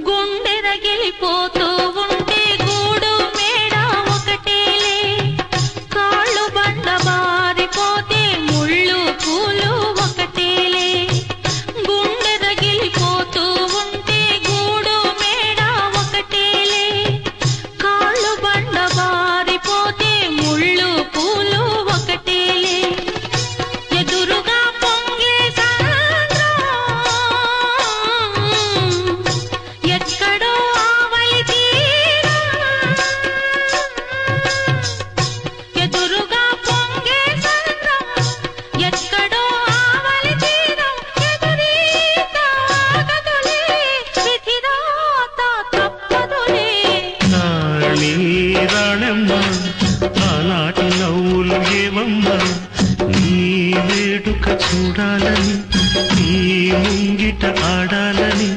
గుండె రగిలిపోతూ ఉంటే గూడు మేడ ఒకటేలే, కాళ్ళు బండ బారిపోతే ముళ్ళు పూలు ఒకటేలే. గుండె రగిలిపోతూ ఉంటే గూడు మేడ ఒకటేలే, కాళ్ళు బండ బారిపోతే ముళ్ళు పూలు ఒకటేలే. ఎదురుగా పొంగే సంద్రం ఎక్కడో ఆవలి తీరం, ఎదురుగా పొంగే సంద్రం ఎక్కడో ఆవలి తీరం. ఎదురీత ఆగదులే, విధిరాత తప్పదులే. నాళీ రాణమ్మ ఆనాటి నవ్వులు ఏవమ్మా, నీ వేడుక చూడాలని నీ ముంగిట ఆడాలని